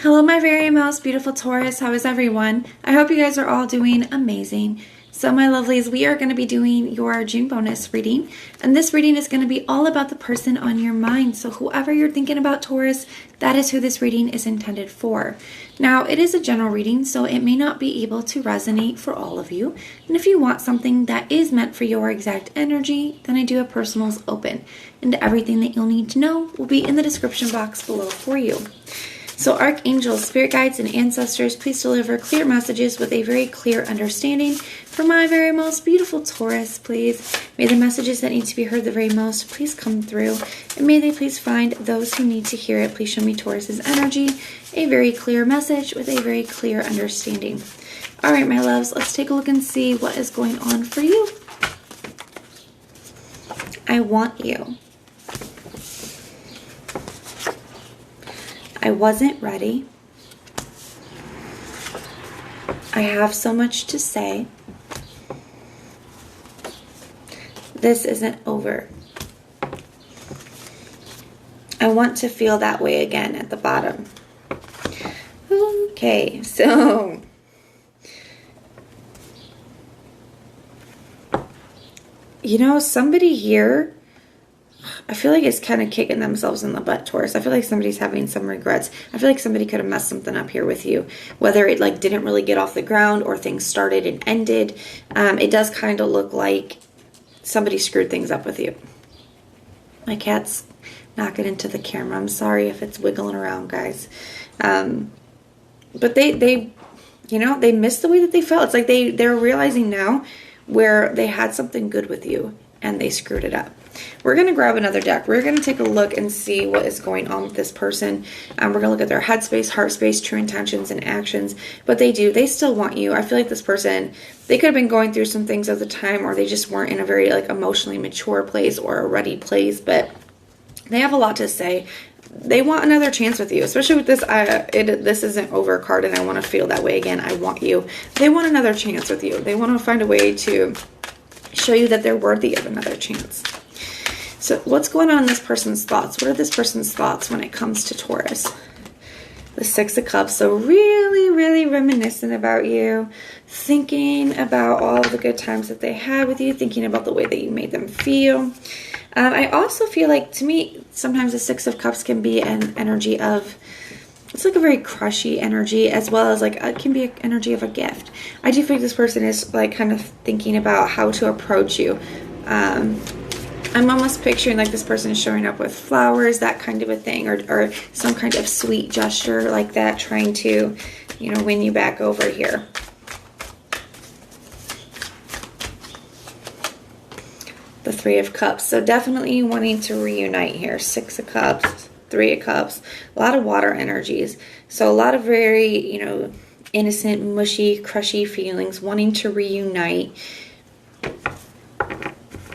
Hello, my very most beautiful Taurus. How is everyone? I hope you guys are all doing amazing. So, my lovelies, we are going to be doing your June bonus reading. And this reading is going to be all about the person on your mind. So, whoever you're thinking about, Taurus, that is who this reading is intended for. Now, it is a general reading, so it may not be able to resonate for all of you. And if you want something that is meant for your exact energy, then I do have personals open. And everything that you'll need to know will be in the description box below for you. So archangels, spirit guides, and ancestors, please deliver clear messages with a very clear understanding for my very most beautiful Taurus, please. May the messages that need to be heard the very most please come through, and may they please find those who need to hear it. Please show me Taurus's energy, a very clear message with a very clear understanding. All right, my loves, let's take a look and see what is going on for you. I want you. I wasn't ready. I have so much to say. This isn't over. I want to feel that way again at the bottom. Okay, so somebody here, I feel like it's kind of kicking themselves in the butt, Taurus. I feel like somebody's having some regrets. I feel like somebody could have messed something up here with you. Whether it didn't really get off the ground or things started and ended. It does kind of look like somebody screwed things up with you. My cat's knocking into the camera. I'm sorry if it's wiggling around, guys. But they missed the way that they felt. It's like they're realizing now where they had something good with you and they screwed it up. We're going to grab another deck. We're going to take a look and see what is going on with this person. We're going to look at their head space, heart space, true intentions, and actions. But they still want you. I feel like this person, they could have been going through some things at the time, or they just weren't in a very emotionally mature place or a ready place. But they have a lot to say. They want another chance with you, especially with this. This isn't over card, and I want to feel that way again. I want you. They want another chance with you. They want to find a way to show you that they're worthy of another chance. So what's going on in this person's thoughts? What are this person's thoughts when it comes to Taurus? The Six of Cups. So really, really reminiscent about you. Thinking about all the good times that they had with you. Thinking about the way that you made them feel. I also feel like, to me, sometimes the Six of Cups can be an energy of, it's like a very crushy energy, as well as it can be an energy of a gift. I do think this person is kind of thinking about how to approach you. I'm almost picturing this person is showing up with flowers, that kind of a thing, or some kind of sweet gesture like that, trying to, win you back over here. The Three of Cups. So definitely wanting to reunite here. Six of Cups, Three of Cups, a lot of water energies. So a lot of very, innocent, mushy, crushy feelings, wanting to reunite.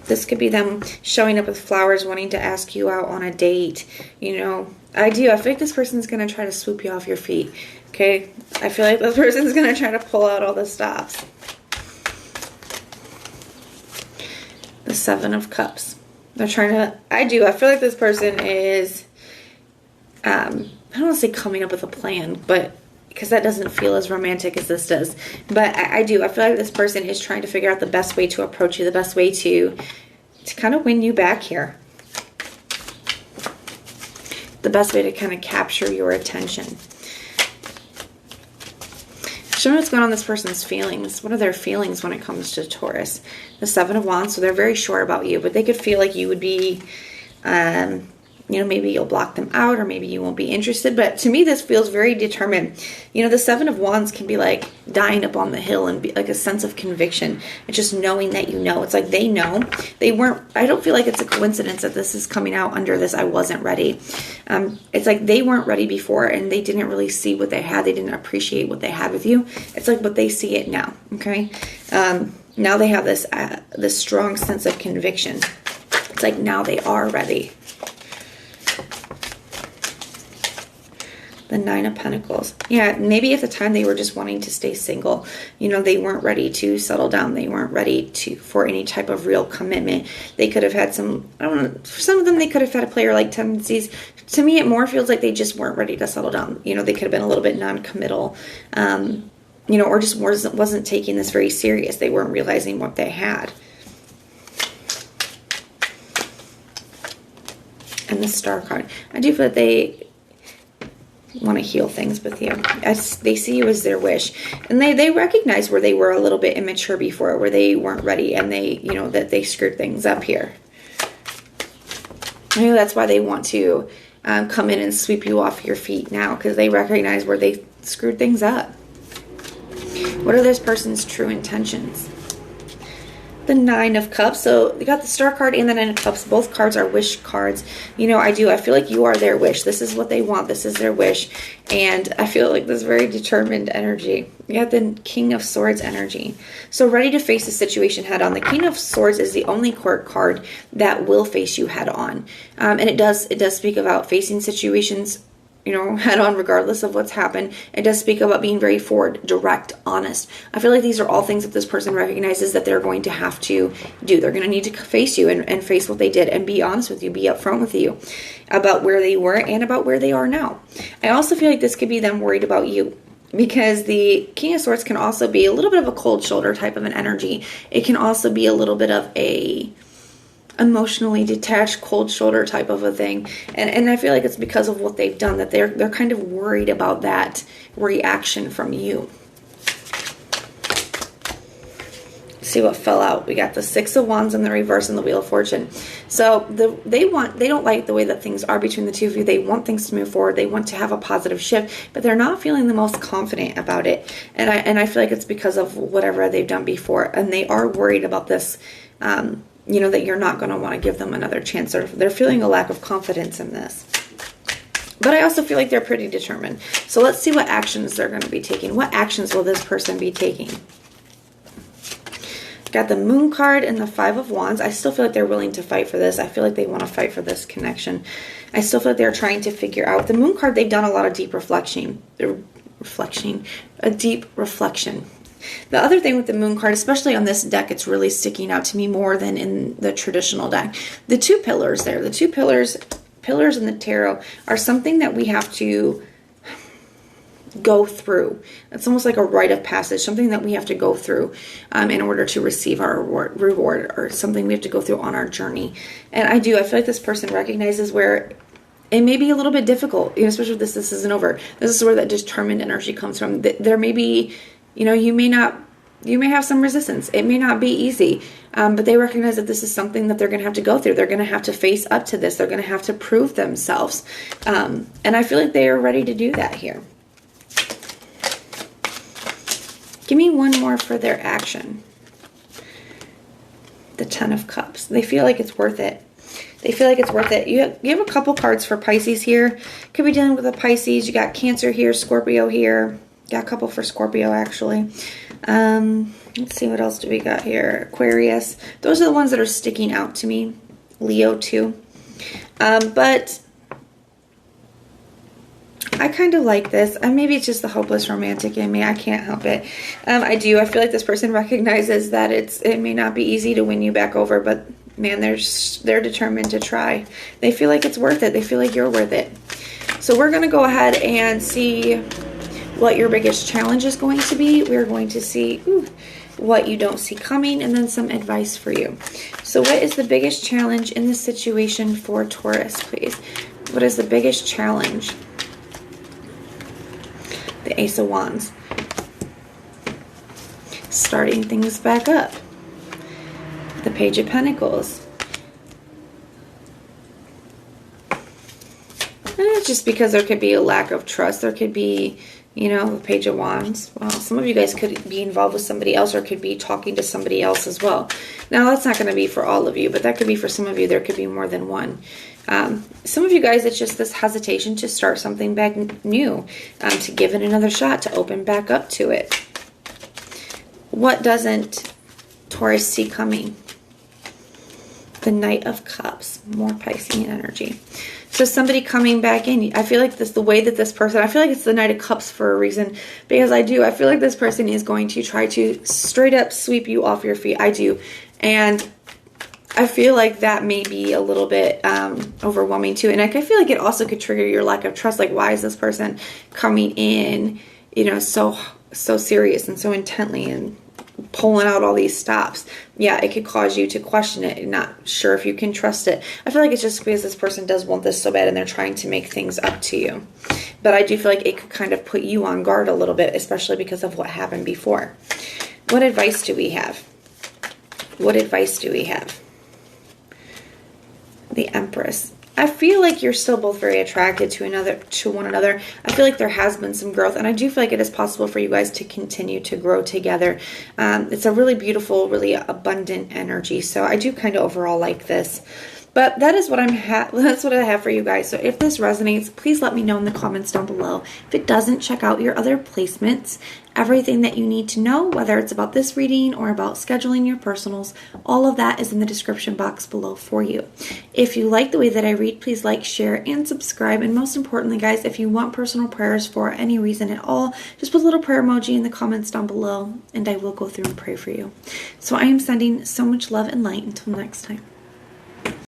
This could be them showing up with flowers, wanting to ask you out on a date. I feel like this person's going to try to swoop you off your feet. Okay? I feel like this person's going to try to pull out all the stops. The Seven of Cups. They're trying to, I feel like this person is, I don't want to say coming up with a plan, but because that doesn't feel as romantic as this does. But I feel like this person is trying to figure out the best way to approach you, the best way to kind of win you back here. The best way to kind of capture your attention. Show me what's going on in this person's feelings. What are their feelings when it comes to Taurus? The Seven of Wands, so they're very sure about you, but they could feel like you would be, maybe you'll block them out, or maybe you won't be interested. But to me, this feels very determined. The Seven of Wands can be dying up on the hill and be a sense of conviction. It's just knowing that It's like they know. They weren't, I don't feel like it's a coincidence that this is coming out under this I wasn't ready. It's like they weren't ready before, and they didn't really see what they had. They didn't appreciate what they had with you. It's but they see it now, okay? Now they have this strong sense of conviction. It's now they are ready. The Nine of Pentacles. Yeah, maybe at the time they were just wanting to stay single. They weren't ready to settle down. They weren't ready for any type of real commitment. They could have had some, I don't know, for some of them they could have had player-like tendencies. To me, it more feels like they just weren't ready to settle down. You know, they could have been a little bit non-committal, you know, or just wasn't taking this very serious. They weren't realizing what they had. And the Star card. I do feel that they want to heal things with you. As they see you as their wish. And they recognize where they were a little bit immature before, where they weren't ready, and they, you know, that they screwed things up here. I know that's why they want to come in and sweep you off your feet now, because they recognize where they screwed things up. What are this person's true intentions? The Nine of Cups. So you got the Star card and the Nine of Cups. Both cards are wish cards. You know, I feel like you are their wish. This is what they want. This is their wish. And I feel like this very determined energy. You got the King of Swords energy. So ready to face the situation head on. The King of Swords is the only court card that will face you head on. And it does speak about facing situations, you know, head on regardless of what's happened. It does speak about being very forward, direct, honest. I feel like these are all things that this person recognizes that they're going to have to do. They're going to need to face you and face what they did and be honest with you, be upfront with you about where they were and about where they are now. I also feel like this could be them worried about you, because the King of Swords can also be a little bit of a cold shoulder type of an energy. It can also be a little bit of a emotionally detached, cold shoulder type of a thing. And I feel like it's because of what they've done that they're kind of worried about that reaction from you. See what fell out. We got the Six of Wands in the reverse and the Wheel of Fortune. So they don't like the way that things are between the two of you. They want things to move forward. They want to have a positive shift, but they're not feeling the most confident about it. And I feel like it's because of whatever they've done before. And they are worried about this, you know, that you're not going to want to give them another chance. Or they're feeling a lack of confidence in this. But I also feel like they're pretty determined. So let's see what actions they're going to be taking. What actions will this person be taking? Got the Moon card and the Five of Wands. I still feel like they're willing to fight for this. I feel like they want to fight for this connection. I still feel like they're trying to figure out. The Moon card, they've done a lot of deep reflection. A deep reflection. The other thing with the Moon card, especially on this deck, it's really sticking out to me more than in the traditional deck. The two pillars there, the two pillars in the tarot are something that we have to go through. It's almost like a rite of passage, something that we have to go through in order to receive our reward, or something we have to go through on our journey. And I feel like this person recognizes where it may be a little bit difficult, you know, especially if this isn't over. This is where that determined energy comes from. There may be, you know, you may have some resistance. It may not be easy, but they recognize that this is something that they're going to have to go through. They're going to have to face up to this. They're going to have to prove themselves. And I feel like they are ready to do that here. Give me one more for their action. The Ten of Cups. They feel like it's worth it. They feel like it's worth it. You have a couple cards for Pisces here. Could be dealing with a Pisces. You got Cancer here, Scorpio here. Got a couple for Scorpio, actually. Let's see, what else do we got here? Aquarius. Those are the ones that are sticking out to me. Leo, too. But I kind of like this. Maybe it's just the hopeless romantic in me. I can't help it. I feel like this person recognizes that it may not be easy to win you back over, but man, they're determined to try. They feel like it's worth it. They feel like you're worth it. So we're going to go ahead and see what your biggest challenge is going to be. We're going to see what you don't see coming, and then some advice for you. So what is the biggest challenge in this situation for Taurus, please? What is the biggest challenge? The Ace of Wands. Starting things back up. The Page of Pentacles. And it's just because there could be a lack of trust. There could be, you know, the Page of Wands. Well, some of you guys could be involved with somebody else, or could be talking to somebody else as well. Now, that's not going to be for all of you, but that could be for some of you. There could be more than one. Some of you guys, it's just this hesitation to start something back new, to give it another shot, to open back up to it. What doesn't Taurus see coming? The Knight of Cups. More Piscean energy. So somebody coming back in. I feel like the way that this person, I feel like it's the Knight of Cups for a reason, because I feel like this person is going to try to straight up sweep you off your feet. I do. And I feel like that may be a little bit overwhelming too. And I feel like it also could trigger your lack of trust. Like, why is this person coming in, you know, so serious and so intently and pulling out all these stops? Yeah, it could cause you to question it and not sure if you can trust it. I feel like it's just because this person does want this so bad and they're trying to make things up to you. But I do feel like it could kind of put you on guard a little bit, especially because of what happened before. What advice do we have? What advice do we have? The Empress. I feel like you're still both very attracted to one another. I feel like there has been some growth, and I do feel like it is possible for you guys to continue to grow together. It's a really beautiful, really abundant energy. So I do kind of overall like this. But that is what that's what I have for you guys. So if this resonates, please let me know in the comments down below. If it doesn't, check out your other placements. Everything that you need to know, whether it's about this reading or about scheduling your personals, all of that is in the description box below for you. If you like the way that I read, please like, share, and subscribe. And most importantly, guys, if you want personal prayers for any reason at all, just put a little prayer emoji in the comments down below, and I will go through and pray for you. So I am sending so much love and light. Until next time.